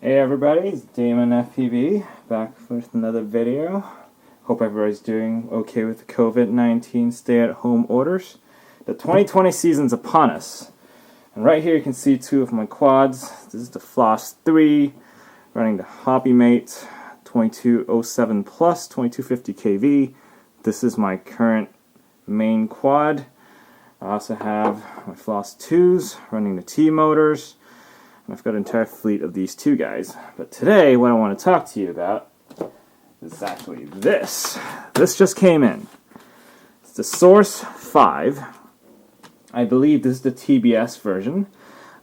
Hey everybody, it's Damon FPV, back with another video. Hope everybody's doing okay with the COVID-19 stay-at-home orders. The 2020 season's upon us. And right here you can see two of my quads. This is the Floss 3, running the HobbyMate 2207 Plus 2250 kV. This is my current main quad. I also have my Floss 2s running the T motors. I've got an entire fleet of these two guys. But today, what I want to talk to you about is actually this. This just came in. It's the Source V. I believe this is the TBS version.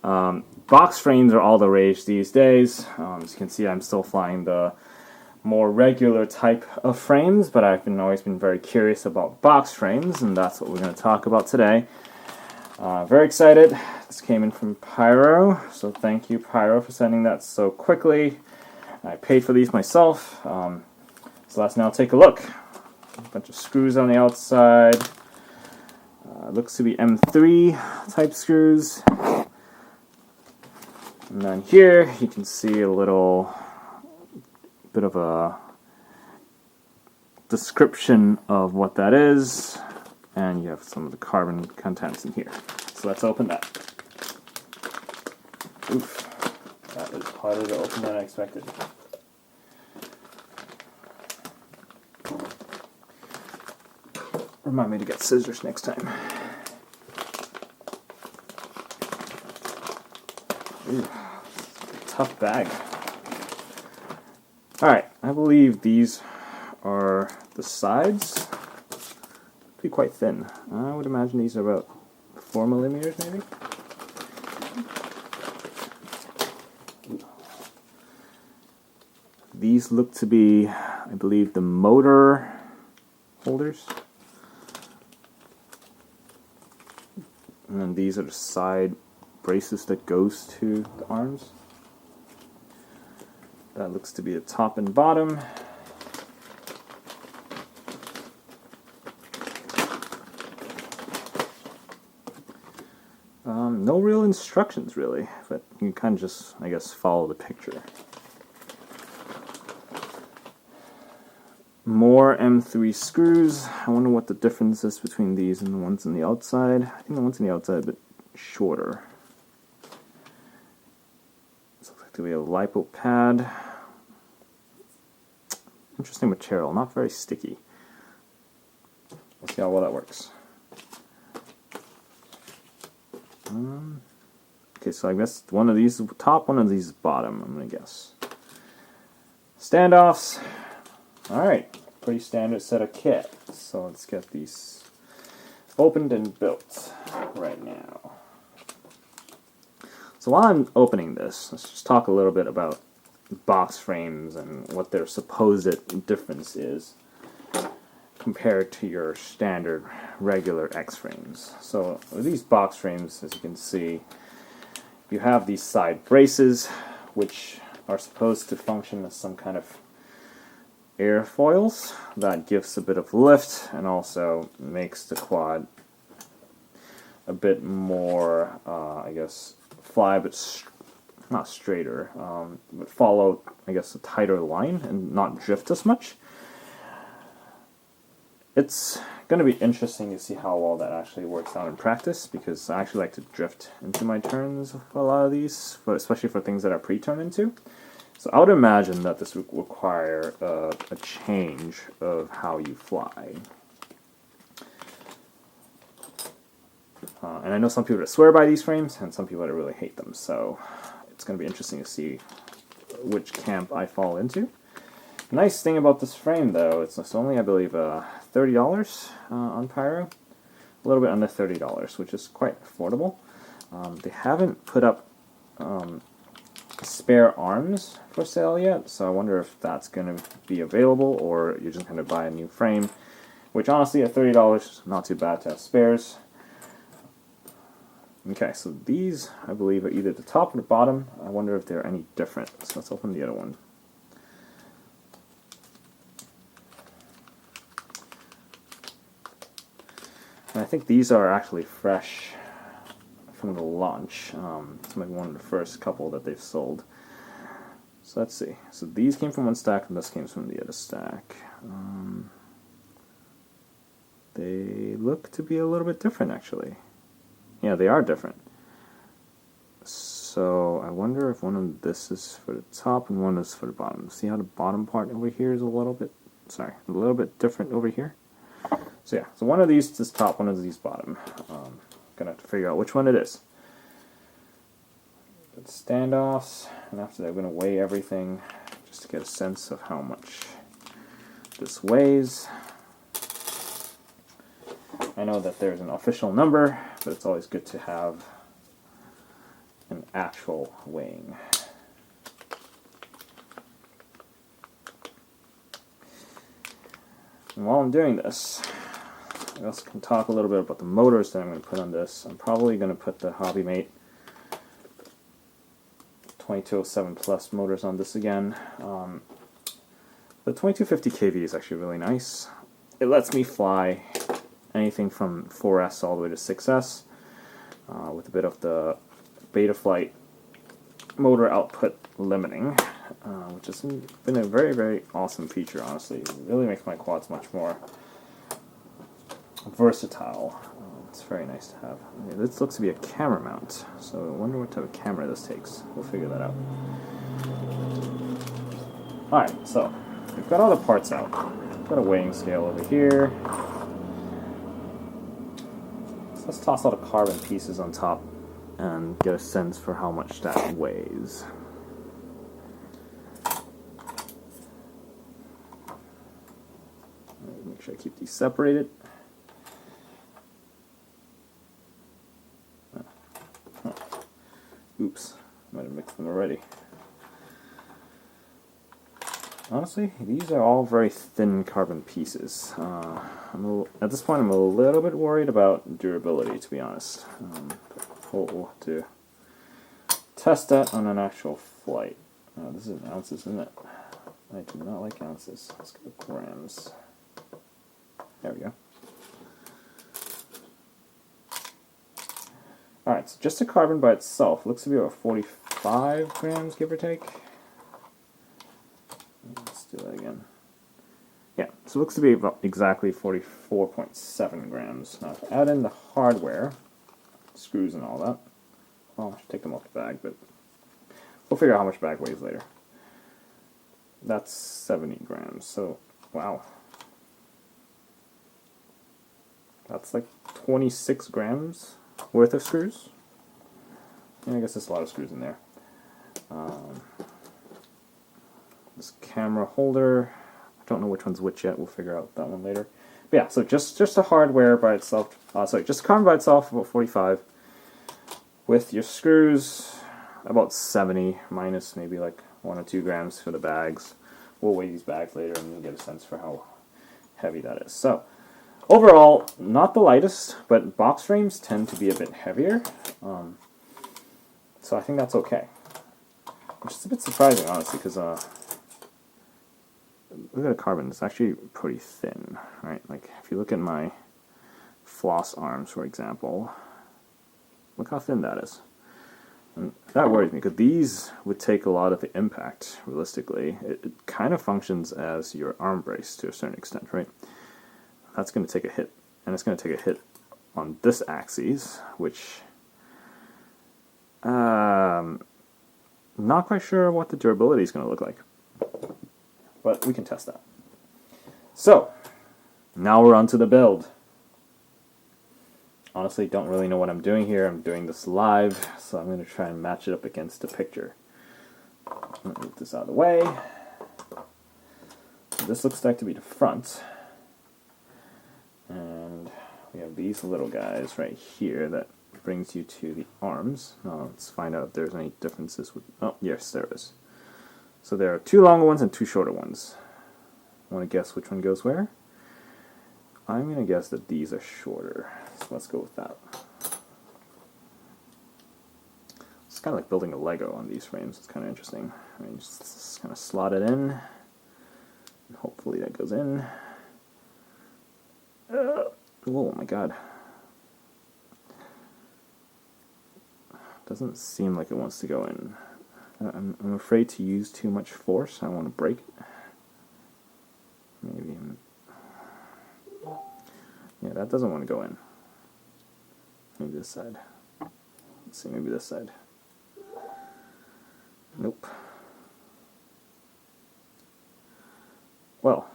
Box frames are all the rage these days. As you can see, I'm still flying the more regular type of frames, but I've always been very curious about box frames, and that's what we're going to talk about today. Very excited. This came in from Pyro, so thank you, Pyro, for sending that so quickly. I paid for these myself, so let's now take a look. A bunch of screws on the outside. Looks to be M3 type screws. And then here you can see a little bit of a description of what that is. And you have some of the carbon contents in here. So let's open that. Oof, that is harder to open than I expected. Remind me to get scissors next time. Ooh, tough bag. Alright, I believe these are the sides. Be quite thin. I would imagine these are about 4 millimeters, maybe. These look to be, I believe, the motor holders. And then these are the side braces that goes to the arms. That looks to be the top and bottom. No real instructions, really, but you can kind of just, I guess, follow the picture. More M3 screws. I wonder what the difference is between these and the ones on the outside. I think the ones on the outside are a bit shorter. This looks like to be a Lipo Pad. Interesting material, not very sticky. Let's see how well that works. Okay, so I guess one of these is top, one of these is bottom, I'm going to guess. Standoffs. Alright, pretty standard set of kit. So let's get these opened and built right now. So while I'm opening this, let's just talk a little bit about box frames and what their supposed difference is compared to your standard regular X frames. So with these box frames, as you can see, you have these side braces which are supposed to function as some kind of airfoils that gives a bit of lift and also makes the quad a bit more, I guess, fly but not straighter, but follow, I guess, a tighter line and not drift as much. It's going to be interesting to see how well that actually works out in practice, because I actually like to drift into my turns with a lot of these, especially for things that are pre-turned into. So I would imagine that this would require a change of how you fly. And I know some people that swear by these frames, and some people that really hate them, so it's going to be interesting to see which camp I fall into. The nice thing about this frame, though, it's only, I believe, $30 on Pyro. A little bit under $30, which is quite affordable. They haven't put up spare arms for sale yet, so I wonder if that's going to be available, or you're just going to buy a new frame, which honestly, at $30 is not too bad to have spares. Okay, so these, I believe, are either the top or the bottom. I wonder if they're any different. So let's open the other one. And I think these are actually fresh from the launch. It's like one of the first couple that they've sold. So let's see. So these came from one stack, and this came from the other stack. They look to be a little bit different, actually. Yeah, they are different. So I wonder if one of this is for the top and one is for the bottom. See how the bottom part over here is a little bit different over here? So yeah, so one of these is top, one of these bottom. Gonna have to figure out which one it is. Good standoffs, and after that I'm gonna weigh everything just to get a sense of how much this weighs. I know that there's an official number, but it's always good to have an actual weighing. And while I'm doing this, I also can talk a little bit about the motors that I'm going to put on this. I'm probably going to put the HobbyMate 2207 Plus motors on this again. The 2250 kV is actually really nice. It lets me fly anything from 4S all the way to 6S with a bit of the Betaflight motor output limiting, which has been a very, very awesome feature, honestly. It really makes my quads much more versatile. It's very nice to have. Okay, this looks to be a camera mount, so I wonder what type of camera this takes. We'll figure that out. Alright, so we've got all the parts out. We've got a weighing scale over here. So let's toss all the carbon pieces on top and get a sense for how much that weighs. Make sure I keep these separated. Oops, might have mixed them already. Honestly, these are all very thin carbon pieces. At this point, I'm a little bit worried about durability, to be honest. We'll have to test that on an actual flight. This is in ounces, isn't it? I do not like ounces. Let's go grams. There we go. Alright, so just the carbon by itself looks to be about 45 grams, give or take. Let's do that again. Yeah, so it looks to be about exactly 44.7 grams. Now, if I add in the hardware, screws and all that, well, I should take them off the bag, but we'll figure out how much bag weighs later. That's 70 grams, so, wow. That's like 26 grams worth of screws. Yeah, I guess there's a lot of screws in there. This camera holder, I don't know which one's which yet. We'll figure out that one later. But yeah, so just the hardware by itself. Just the carbon by itself, about 45. With your screws, about 70, minus maybe like 1 or 2 grams for the bags. We'll weigh these bags later and you'll get a sense for how heavy that is. So, overall, not the lightest, but box frames tend to be a bit heavier. So I think that's okay. Which is a bit surprising, honestly, because look at the carbon. It's actually pretty thin, right? Like, if you look at my Floss arms, for example, look how thin that is. And that worries me, because these would take a lot of the impact, realistically. It kind of functions as your arm brace to a certain extent, right? That's going to take a hit, and it's going to take a hit on this axis, which not quite sure what the durability is going to look like, but we can test that. So now we're on to the build. Honestly, don't really know what I'm doing here. I'm doing this live, so I'm going to try and match it up against the picture. Let me move this out of the way. This looks like to be the front. And we have these little guys right here that brings you to the arms. Now let's find out if there's any differences with... Oh, yes, there is. So there are 2 longer ones and 2 shorter ones. Want to guess which one goes where? I'm going to guess that these are shorter. So let's go with that. It's kind of like building a Lego on these frames. It's kind of interesting. I mean, just kind of slot it in. And hopefully that goes in. Oh my god. Doesn't seem like it wants to go in. I'm afraid to use too much force. I want to break it. Maybe. Yeah, that doesn't want to go in. Maybe this side. Let's see, maybe this side. Nope. Well.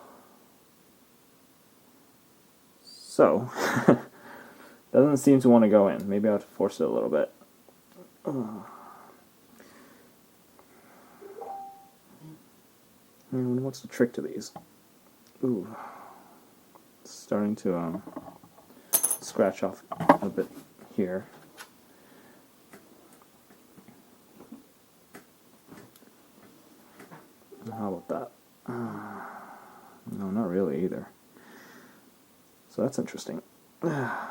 So, doesn't seem to want to go in. Maybe I have to force it a little bit. What's the trick to these? Ooh. It's starting to scratch off a bit here. How about that? No, not really either. So that's interesting. I'm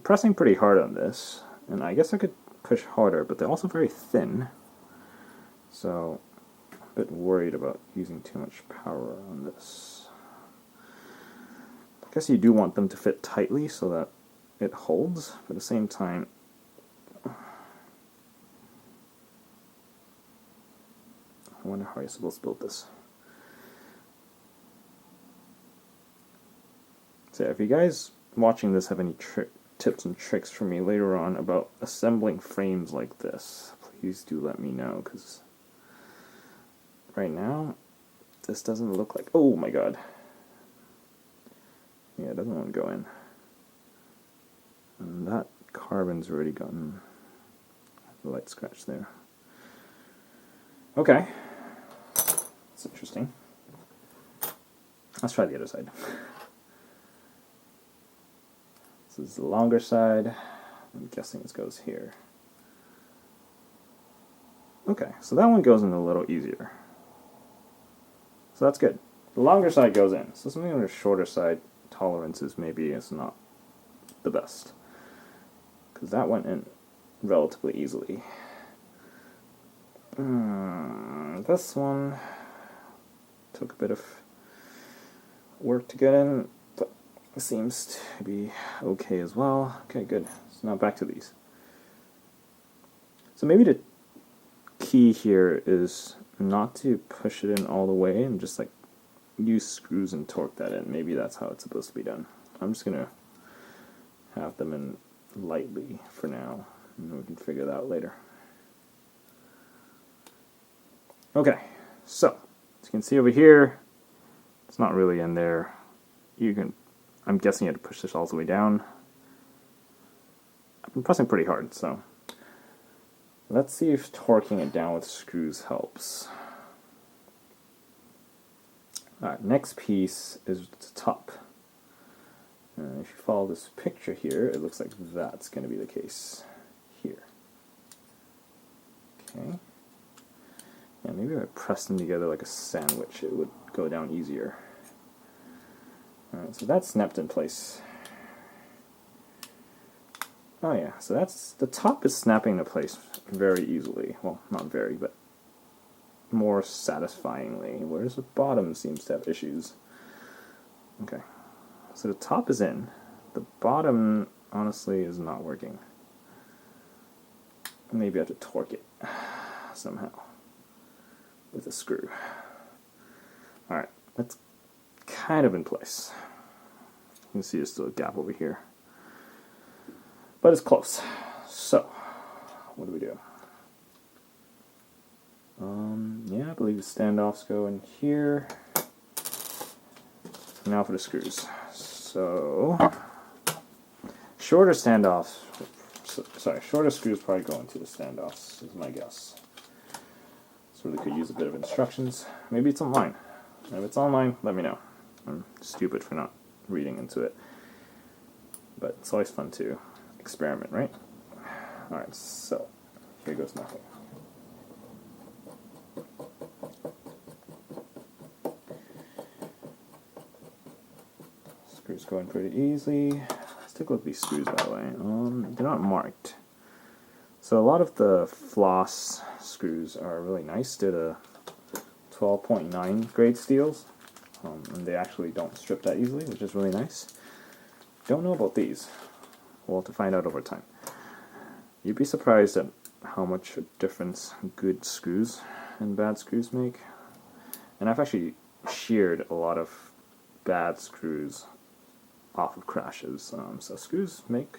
pressing pretty hard on this, and I guess I could push harder, but they're also very thin. So, a bit worried about using too much power on this. I guess you do want them to fit tightly so that it holds, but at the same time, I wonder how you're supposed to build this. So if you guys watching this have any tips and tricks for me later on about assembling frames like this, please do let me know, because right now this doesn't look like... Oh my god. Yeah, it doesn't want to go in. And that carbon's already gotten a light scratch there. Okay. That's interesting. Let's try the other side. This is the longer side. I'm guessing this goes here. Okay, so that one goes in a little easier. So that's good. The longer side goes in. So something on the shorter side, tolerances maybe is not the best. Because that went in relatively easily. This one took a bit of work to get in, but it seems to be okay as well. Okay, good. So now back to these. So maybe the key here is not to push it in all the way and just like use screws and torque that in. Maybe that's how it's supposed to be done. I'm just going to have them in lightly for now, and we can figure that out later. Okay, so as you can see over here, it's not really in there. I'm guessing you had to push this all the way down. I've been pressing pretty hard, so let's see if torquing it down with screws helps. Alright, next piece is the top. If you follow this picture here, it looks like that's going to be the case here. Okay. Yeah, maybe if I press them together like a sandwich, it would go down easier. Alright, so that's snapped in place. Oh yeah, so that's, the top is snapping into place very easily. Well, not very, but more satisfyingly, whereas the bottom seems to have issues. Okay, so the top is in. The bottom, honestly, is not working. Maybe I have to torque it somehow with a screw. Alright, that's kind of in place. You can see there's still a gap over here. But it's close. So, what do we do? Yeah, I believe the standoffs go in here. Now for the screws. So, shorter standoffs, shorter screws probably go into the standoffs, is my guess. So we could use a bit of instructions. Maybe it's online. If it's online, let me know. I'm stupid for not reading into it. But it's always fun to experiment, right? Alright, so here goes nothing. Screws go in pretty easy. Let's take a look at these screws, by the way. They're not marked. So a lot of the Floss screws are really nice. They're the 12.9 grade steels, and they actually don't strip that easily, which is really nice. Don't know about these. We'll have to find out over time. You'd be surprised at how much difference good screws and bad screws make. And I've actually sheared a lot of bad screws off of crashes. So screws make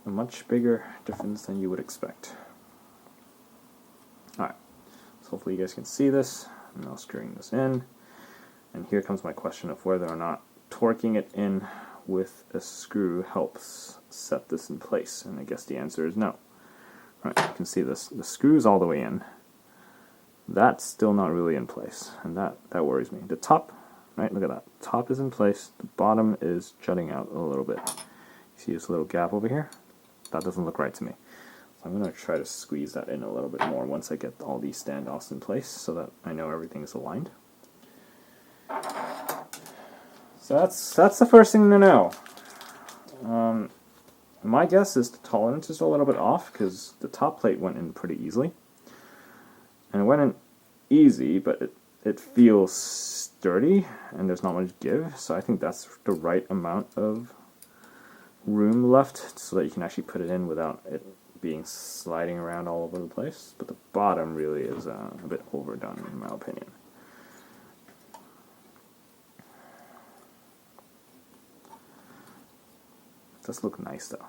a much bigger difference than you would expect. Alright, so hopefully you guys can see this. I'm now screwing this in. And here comes my question of whether or not torquing it in with a screw helps set this in place. And I guess the answer is no. Alright, you can see this. The screw's all the way in. That's still not really in place, and that worries me. The top, right, look at that. The top is in place, the bottom is jutting out a little bit. You see this little gap over here? That doesn't look right to me. So I'm going to try to squeeze that in a little bit more once I get all these standoffs in place so that I know everything is aligned. So that's the first thing to know. My guess is the tolerance is a little bit off because the top plate went in pretty easily. And it went in easy, but it feels sturdy, and there's not much give, so I think that's the right amount of room left so that you can actually put it in without it being sliding around all over the place. But the bottom really is a bit overdone, in my opinion. It does look nice, though.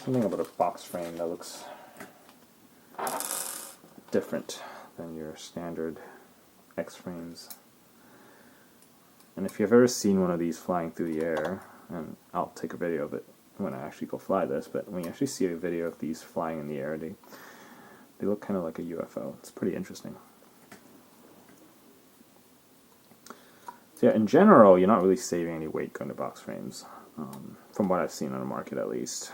Something about a box frame that looks different than your standard X-frames. And if you've ever seen one of these flying through the air, and I'll take a video of it when I actually go fly this, but when you actually see a video of these flying in the air, they look kind of like a UFO. It's pretty interesting. So yeah, in general, you're not really saving any weight going to box frames, from what I've seen on the market at least.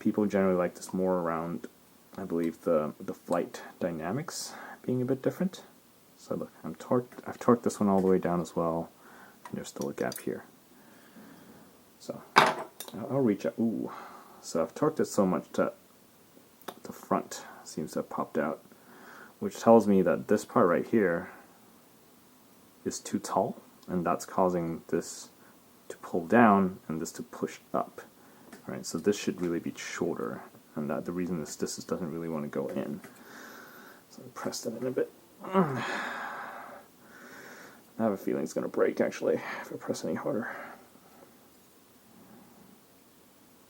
People generally like this more around, I believe, the flight dynamics being a bit different. So look, I've torqued this one all the way down as well, and there's still a gap here. So I'll reach out. Ooh, so I've torqued it so much that the front seems to have popped out, which tells me that this part right here is too tall, and that's causing this to pull down and this to push up. All right, so this should really be shorter. And that the reason is this doesn't really want to go in. So I'll press that in a bit. I have a feeling it's going to break, actually, if I press any harder.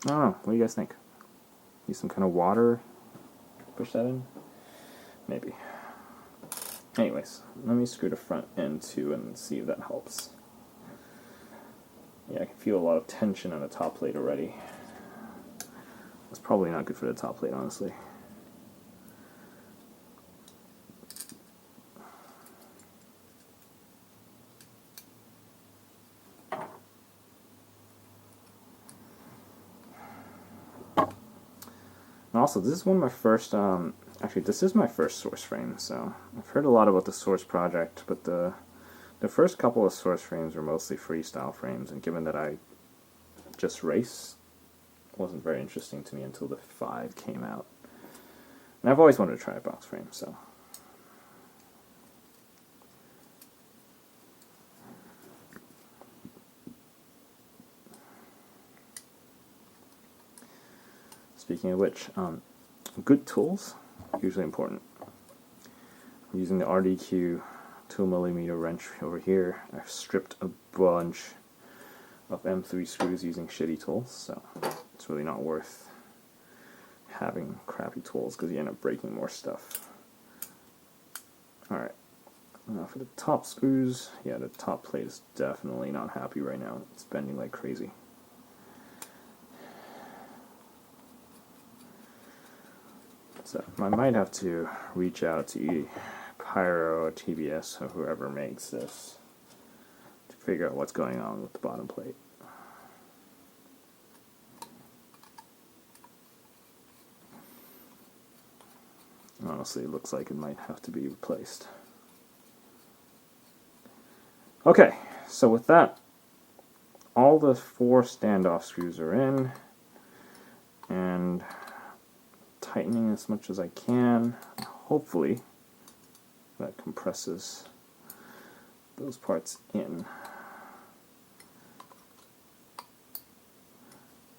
I don't know. What do you guys think? Need some kind of water? Push that in? Maybe. Anyways, let me screw the front end too and see if that helps. Yeah, I can feel a lot of tension on the top plate already. That's probably not good for the top plate, honestly. And also, this is one of my first, actually, this is my first Source frame, so I've heard a lot about the Source project, but the first couple of Source frames were mostly freestyle frames, and given that I just race, it wasn't very interesting to me until the 5 came out. And I've always wanted to try a box frame, so. Speaking of which, good tools are usually important. I'm using the RDQ 2mm wrench over here. I've stripped a bunch of M3 screws using shitty tools, so it's really not worth having crappy tools because you end up breaking more stuff. Alright, now for the top screws, yeah, the top plate is definitely not happy right now. It's bending like crazy. So I might have to reach out to Pyro or TBS or whoever makes this to figure out what's going on with the bottom plate. Honestly, it looks like it might have to be replaced. Okay, so with that, all the 4 standoff screws are in, and tightening as much as I can. Hopefully that compresses those parts in.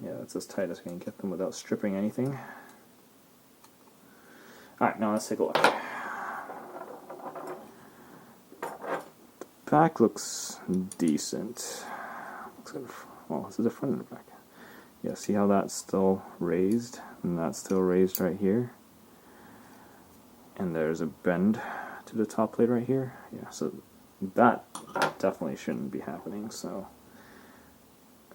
Yeah, That's as tight as we can get them without stripping anything. Alright, now let's take a look. The back looks decent. Looks good. Well, this is the front and the back. Yeah, see how that's still raised? And that's still raised right here. And there's a bend to the top plate right here. Yeah, so that definitely shouldn't be happening. So,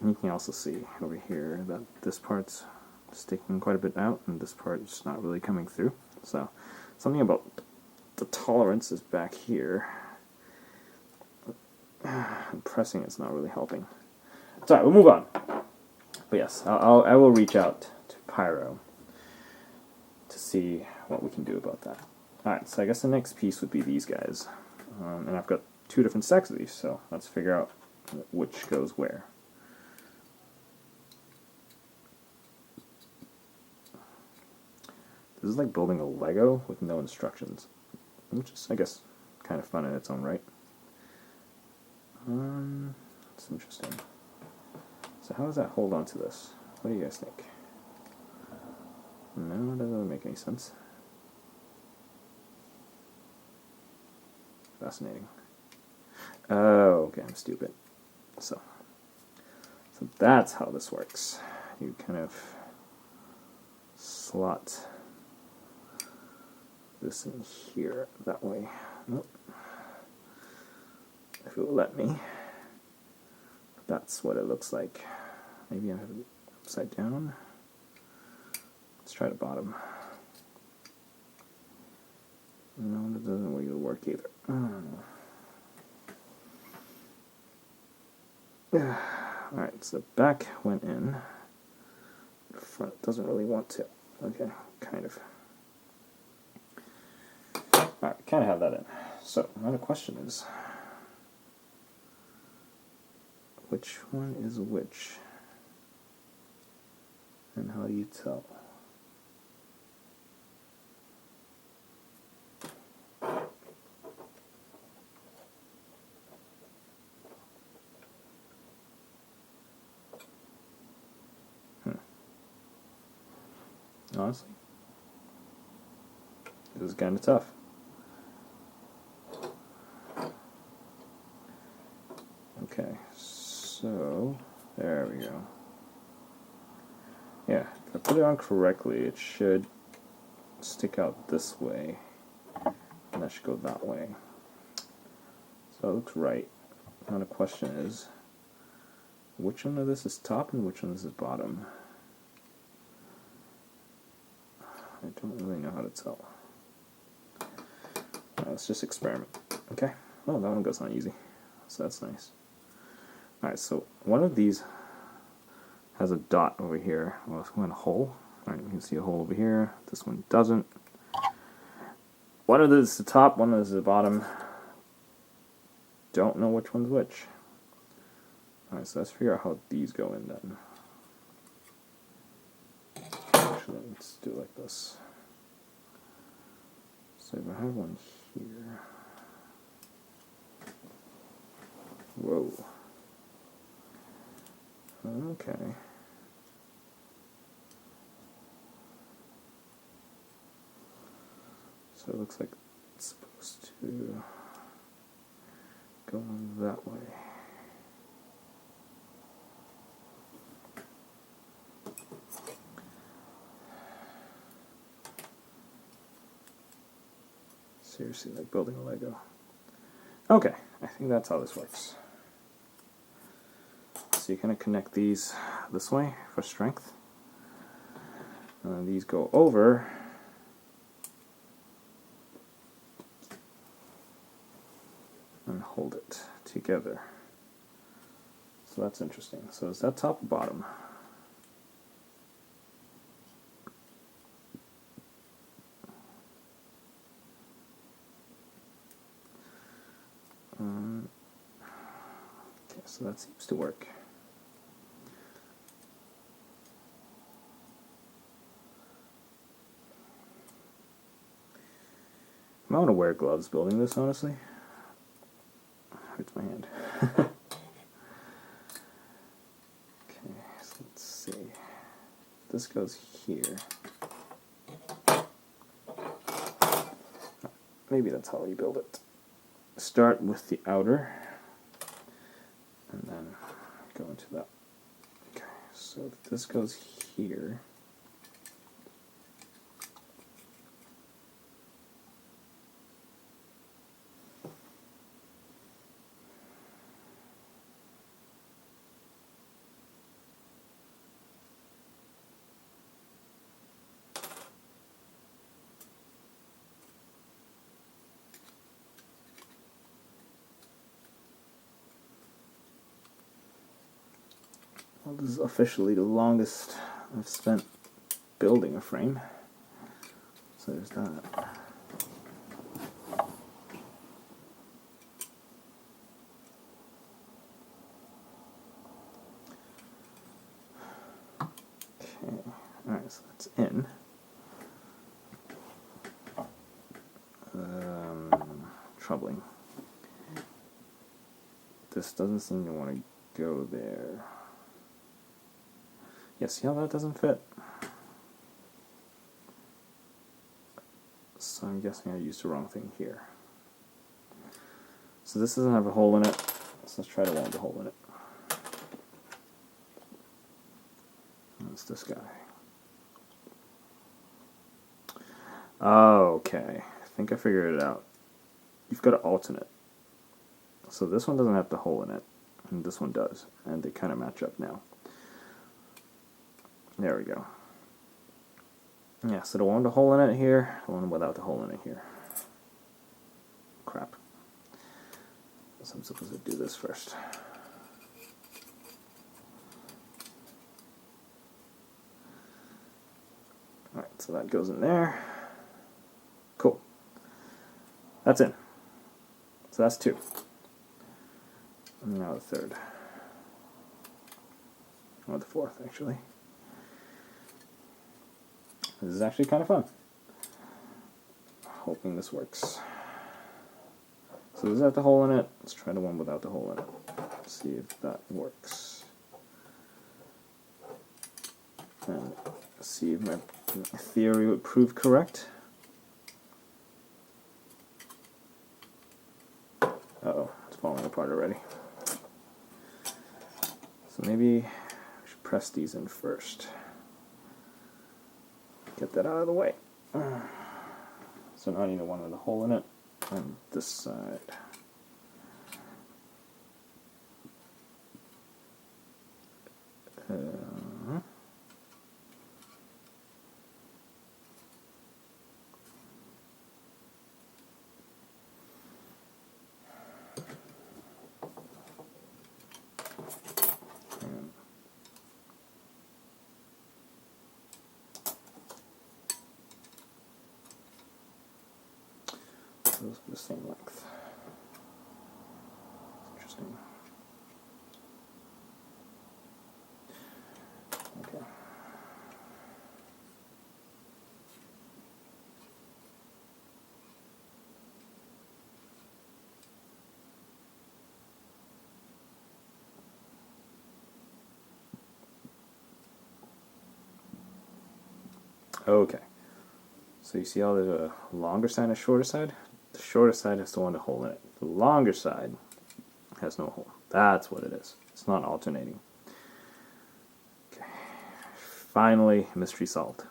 and you can also see over here that this part's sticking quite a bit out, and this part's not really coming through. So, something about the tolerances back here. And pressing it's not really helping. So, we'll move on. But yes, I will reach out to Pyro to see what we can do about that. Alright, so I guess the next piece would be these guys. And I've got 2 different stacks of these, so let's figure out which goes where. This is like building a Lego with no instructions, which is, I guess, kind of fun in its own right. It's interesting. So how does that hold on to this? What do you guys think? No, that doesn't make any sense. Fascinating. Oh, okay, I'm stupid. So that's how this works. You kind of slot this in here that way. Nope. If it will let me. That's what it looks like. Maybe I have it upside down. Let's try the bottom. No, that doesn't really work either. Alright, so the back went in. The front doesn't really want to. Okay, kind of. Alright, kind of have that in. So, now the question is, which one is which? And how do you tell? Honestly, this is kind of tough. Okay, so there we go. Yeah, if I put it on correctly, it should stick out this way, and that should go that way. So it looks right. Now the question is, which one of this is top and which one of this is bottom? I don't really know how to tell. Let's just experiment. Okay. Oh, that one goes on easy. So that's nice. Alright, so one of these has a dot over here. Well, it's going to hole. Alright, you can see a hole over here. This one doesn't. One of this is the top, one of this is the bottom. Don't know which one's which. Alright, so let's figure out how these go in then. Actually, let's do it like this. So if I have one here. Whoa. Okay. So it looks like it's supposed to go on that way. Seriously, like building a Lego. Okay, I think that's how this works. So you kind of connect these this way for strength. And then these go over. And hold it together. So that's interesting. So is that top or bottom? Okay, so that seems to work. I want to wear gloves building this, honestly. Hurts my hand. Okay, so let's see. goes here. Maybe that's how you build it. Start with the outer, and then go into that. Okay, so this goes here. Well, this is officially the longest I've spent building a frame. So there's that. Okay, alright, so that's in. Troubling. This doesn't seem to want to go there. Yeah, see how that doesn't fit? So I'm guessing I used the wrong thing here. So this doesn't have a hole in it, so let's try the one with the hole in it. That's this guy. Okay, I think I figured it out. You've got to alternate. So this one doesn't have the hole in it, and this one does, and they kind of match up now. There we go. Yeah, so the one with the hole in it here, the one without the hole in it here. Crap. So I'm supposed to do this first. Alright, so that goes in there. Cool. That's in. So that's two. And now the third. Or the fourth, actually. This is actually kind of fun. Hoping this works. So does it have the hole in it? Let's try the one without the hole in it. See if that works. And see if my theory would prove correct. Uh-oh, it's falling apart already. So maybe we should press these in first. Get that out of the way. So now I need the one with a hole in it on this side. Those are the same length. Interesting. Okay. Okay. So you see how there's a longer side and a shorter side? The shorter side has the one with the hole in it. The longer side has no hole. That's what it is. It's not alternating. Okay. Finally, mystery solved.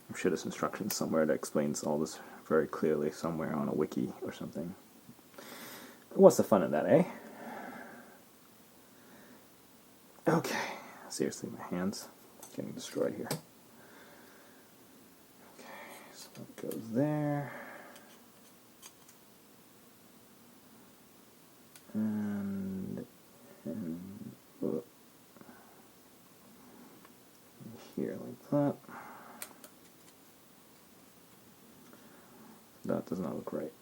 I'm sure there's instructions somewhere that explains all this very clearly somewhere on a wiki or something. But what's the fun in that, eh? Okay. Seriously, my hands getting destroyed here. Okay, so that goes there. And here like that. That does not look right.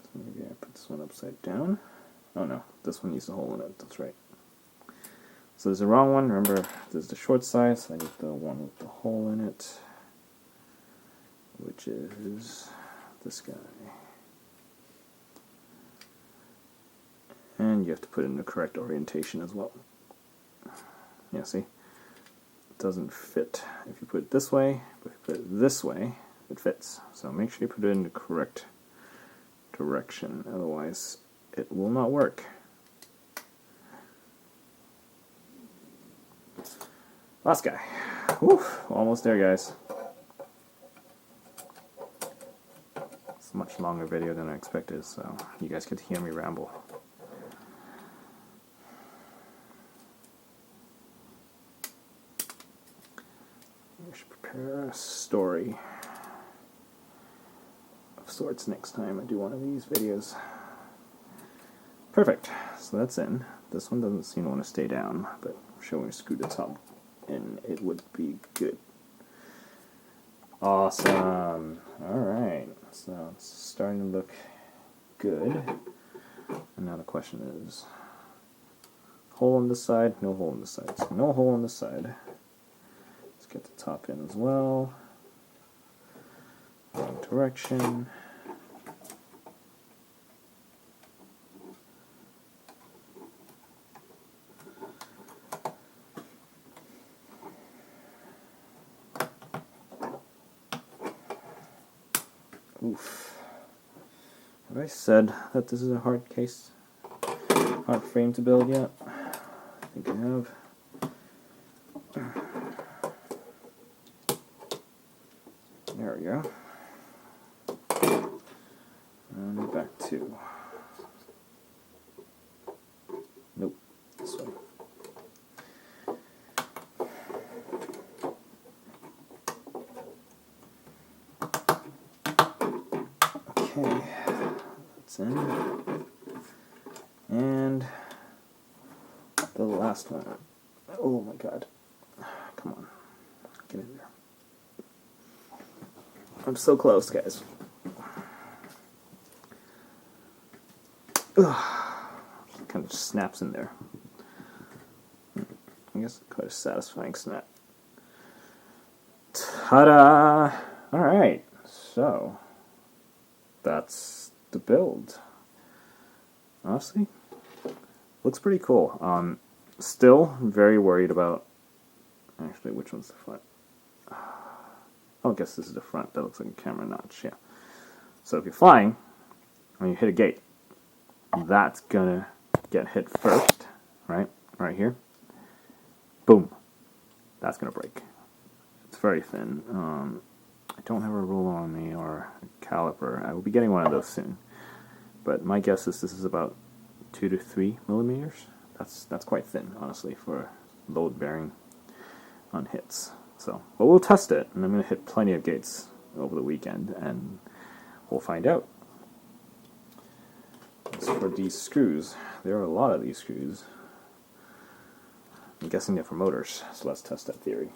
So maybe I put this one upside down. Oh no, this one needs a hole in it, that's right. So there's the wrong one, remember there's the short side, so I need the one with the hole in it, which is this guy. And you have to put it in the correct orientation as well. Yeah, see? It doesn't fit. If you put it this way, but if you put it this way, it fits. So make sure you put it in the correct direction, otherwise it will not work. Last guy. Woof, almost there, guys. It's a much longer video than I expected, so you guys get to hear me ramble. I should prepare a story of sorts next time I do one of these videos. Perfect. So that's in. This one doesn't seem to want to stay down, but I'm sure when we screw the top in, it would be good. Awesome. Alright. So it's starting to look good. And now the question is, hole on this side, no hole on this side. So no hole on this side. Let's get the top in as well. Wrong direction. Oof. Have I said that this is a hard case? Hard frame to build yet? I think I have. There we go. And back to. Nope, this way. Okay, that's in. And the last one. Oh my god. Come on. Get in there. I'm so close, guys. Ugh. Kind of snaps in there. I guess quite a satisfying snap. Ta-da! Alright, so that's the build. Honestly, looks pretty cool. Still very worried about, actually, which one's the front? I guess this is the front. That looks like a camera notch, yeah. So if you're flying, when you hit a gate, that's gonna get hit first, right? Right here. Boom. That's gonna break. It's very thin. I don't have a ruler on me or a caliper. I will be getting one of those soon. But my guess is this is about 2 to 3 millimeters. That's quite thin, honestly, for load bearing on hits. So, but we'll test it, and I'm going to hit plenty of gates over the weekend, and we'll find out. As for these screws, there are a lot of these screws. I'm guessing they're for motors, so let's test that theory.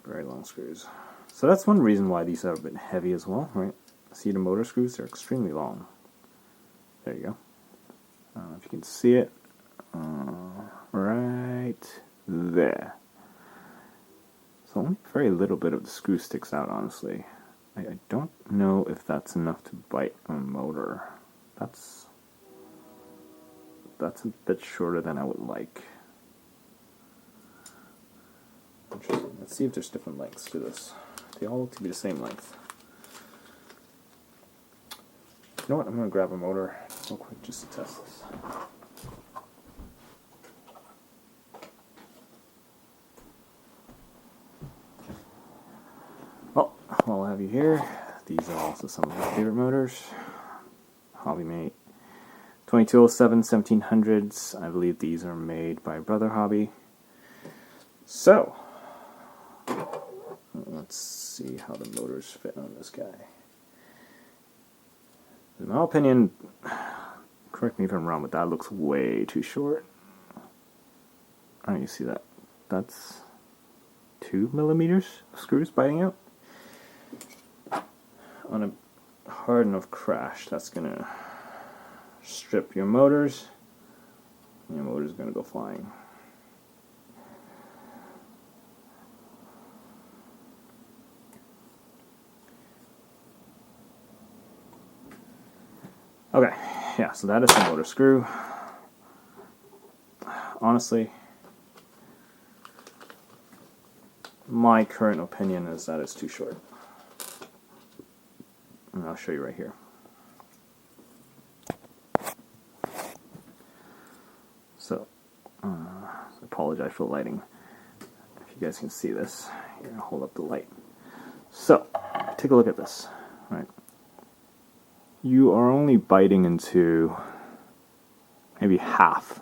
Very long screws. So that's one reason why these are a bit heavy as well, right? See the motor screws? They're extremely long. There you go. I don't know if you can see it. Right there. So only very little bit of the screw sticks out, honestly. I don't know if that's enough to bite a motor. That's a bit shorter than I would like. Interesting. Let's see if there's different lengths to this. They all look to be the same length. You know what? I'm going to grab a motor real quick just to test this. Well, while I have you here, these are also some of my favorite motors. HobbyMate 2207 1700s. I believe these are made by Brother Hobby. So, let's see how the motors fit on this guy. In my opinion, correct me if I'm wrong, but that looks way too short. Oh, you see that? That's 2 millimeters of screws biting out. On a hard enough crash, that's gonna strip your motors, and your motor's gonna go flying. Okay, yeah, so that is the motor screw. Honestly, my current opinion is that it's too short. And I'll show you right here. So, I apologize for the lighting. If you guys can see this, here, I'll hold up the light. So, take a look at this. Right, you are only biting into maybe half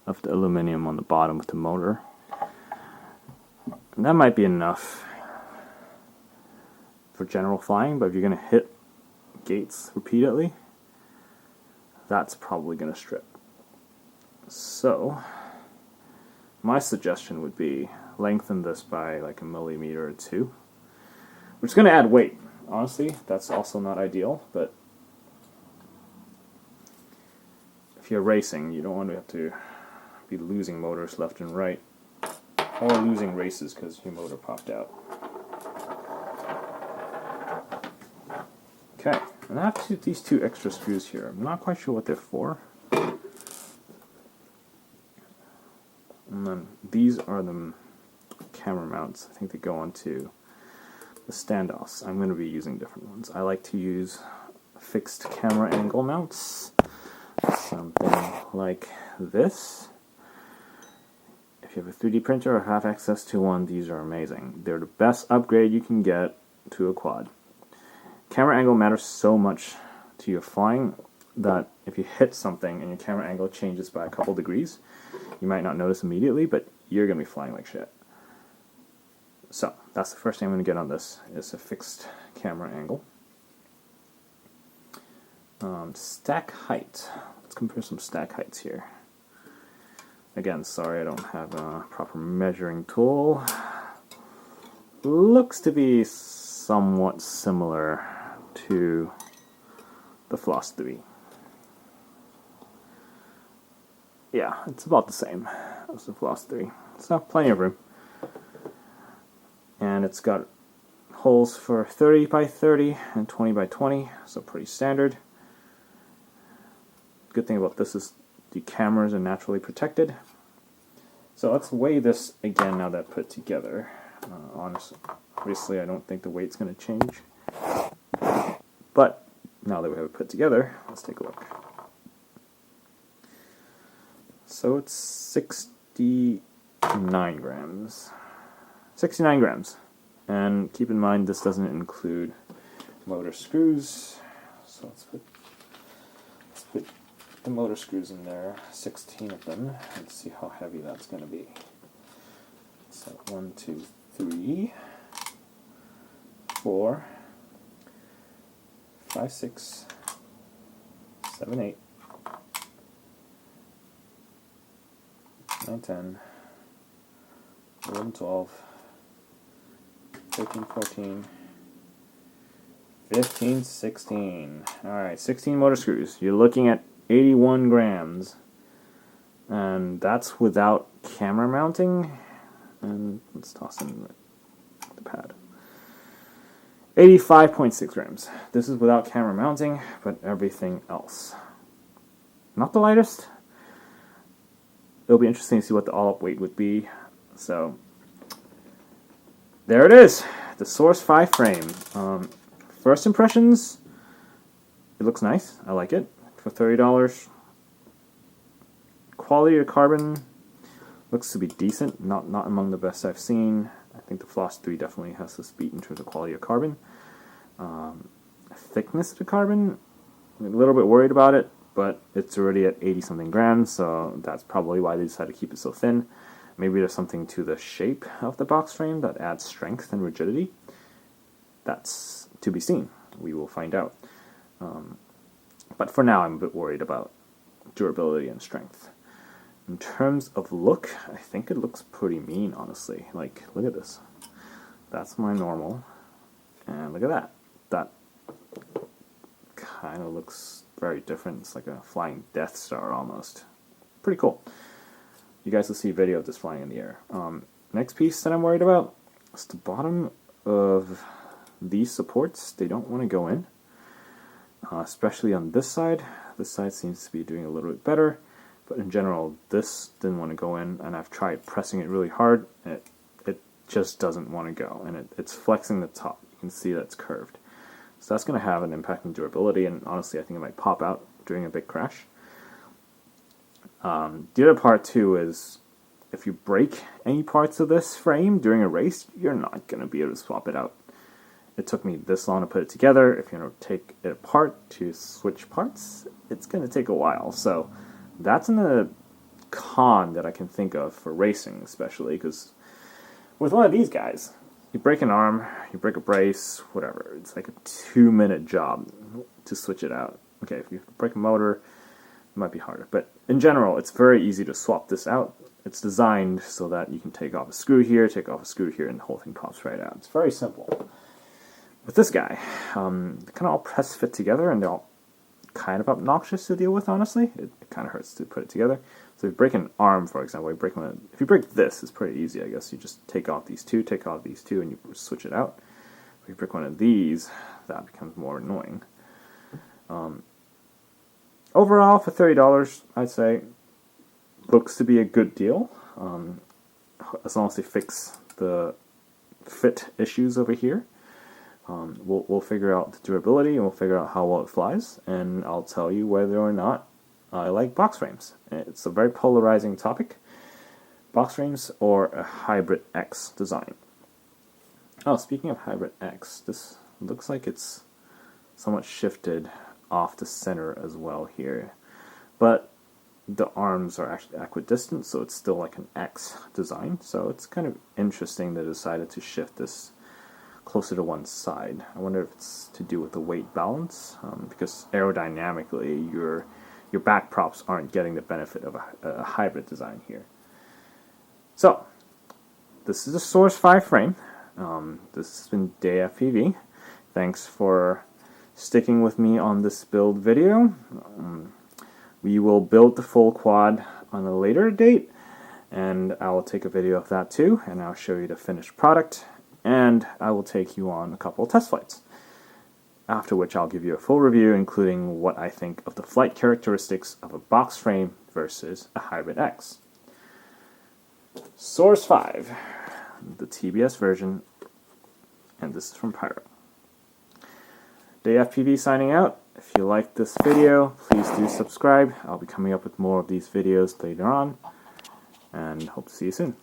of the aluminum on the bottom of the motor. And that might be enough for general flying, but if you're going to hit gates repeatedly, that's probably going to strip. So, my suggestion would be lengthen this by like a millimeter or two, which is going to add weight. Honestly, that's also not ideal, but if you're racing, you don't want to have to be losing motors left and right, or losing races because your motor popped out. Okay, and I have these two extra screws here. I'm not quite sure what they're for. And then these are the camera mounts. I think they go onto the standoffs. I'm going to be using different ones. I like to use fixed camera angle mounts. Something like this. If you have a 3D printer or have access to one, these are amazing. They're the best upgrade you can get to a quad. Camera angle matters so much to your flying that if you hit something and your camera angle changes by a couple degrees, you might not notice immediately, but you're going to be flying like shit. So, that's the first thing I'm going to get on this, is a fixed camera angle. Stack height. Let's compare some stack heights here. Again, sorry I don't have a proper measuring tool. Looks to be somewhat similar to the Floss V. Yeah, it's about the same as the Floss 3. So, plenty of room. And it's got holes for 30 by 30 and 20 by 20, so pretty standard. Good thing about this is the cameras are naturally protected. So let's weigh this again now that I put it together. Obviously I don't think the weight's going to change. But now that we have it put together, let's take a look. So it's 69 grams. 69 grams. And keep in mind this doesn't include motor screws. So let's put the motor screws in there, 16 of them. Let's see how heavy that's going to be. So 1, 2, 3, 4, 5, 6, 7, 8, 9, 10, 11, 12, 13, 14, 15, 16. Alright, 16 motor screws. You're looking at 81 grams. And that's without camera mounting. And let's toss in the pad. 85.6 grams. This is without camera mounting, but everything else. Not the lightest. It'll be interesting to see what the all-up weight would be. So, there it is. The Source V frame. First impressions, it looks nice. I like it. For $30. Quality of carbon looks to be decent. Not among the best I've seen. I think the Floss 3 definitely has this beat in terms of quality of carbon. Thickness of the carbon, I'm a little bit worried about it, but it's already at 80-something grams, so that's probably why they decided to keep it so thin. Maybe there's something to the shape of the box frame that adds strength and rigidity. That's to be seen. We will find out. But for now, I'm a bit worried about durability and strength. In terms of look, I think it looks pretty mean, honestly. Like, look at this. That's my normal. And look at that. That kind of looks very different. It's like a flying Death Star almost. Pretty cool. You guys will see a video of this flying in the air. Next piece that I'm worried about is the bottom of these supports. They don't want to go in. especially on this side. This side seems to be doing a little bit better, but in general, this didn't want to go in, and I've tried pressing it really hard, and it just doesn't want to go, and it's flexing the top. You can see that it's curved. So that's going to have an impact on durability, and honestly, I think it might pop out during a big crash. The other part too is if you break any parts of this frame during a race, you're not going to be able to swap it out. It took me this long to put it together. If you're going to take it apart to switch parts, it's going to take a while. So that's a con that I can think of for racing, especially because with one of these guys, you break an arm, you break a brace, whatever. It's like a 2-minute job to switch it out. Okay, if you break a motor, it might be harder. But in general, it's very easy to swap this out. It's designed so that you can take off a screw here, take off a screw here, and the whole thing pops right out. It's very simple. With this guy, they kind of all press fit together, and they're all kind of obnoxious to deal with, honestly. It kind of hurts to put it together. So if you break an arm, for example, if you break this, it's pretty easy, I guess. You just take off these two, and you switch it out. If you break one of these, that becomes more annoying. Overall, for $30, I'd say, looks to be a good deal. As long as they fix the fit issues over here. We'll figure out the durability, and we'll figure out how well it flies, and I'll tell you whether or not I like box frames. It's a very polarizing topic. Box frames or a Hybrid X design. Oh, speaking of Hybrid X, this looks like it's somewhat shifted off the center as well here. But the arms are actually equidistant, so it's still like an X design. So it's kind of interesting they decided to shift this closer to one side. I wonder if it's to do with the weight balance, because aerodynamically your back props aren't getting the benefit of a hybrid design here. So this is a Source V frame. This has been Day FPV. Thanks for sticking with me on this build video. We will build the full quad on a later date, and I will take a video of that too, and I'll show you the finished product. And I will take you on a couple of test flights, after which I'll give you a full review, including what I think of the flight characteristics of a box frame versus a Hybrid X. Source V, the TBS version, and this is from Pyro. Day FPV signing out. If you liked this video, please do subscribe. I'll be coming up with more of these videos later on, and hope to see you soon.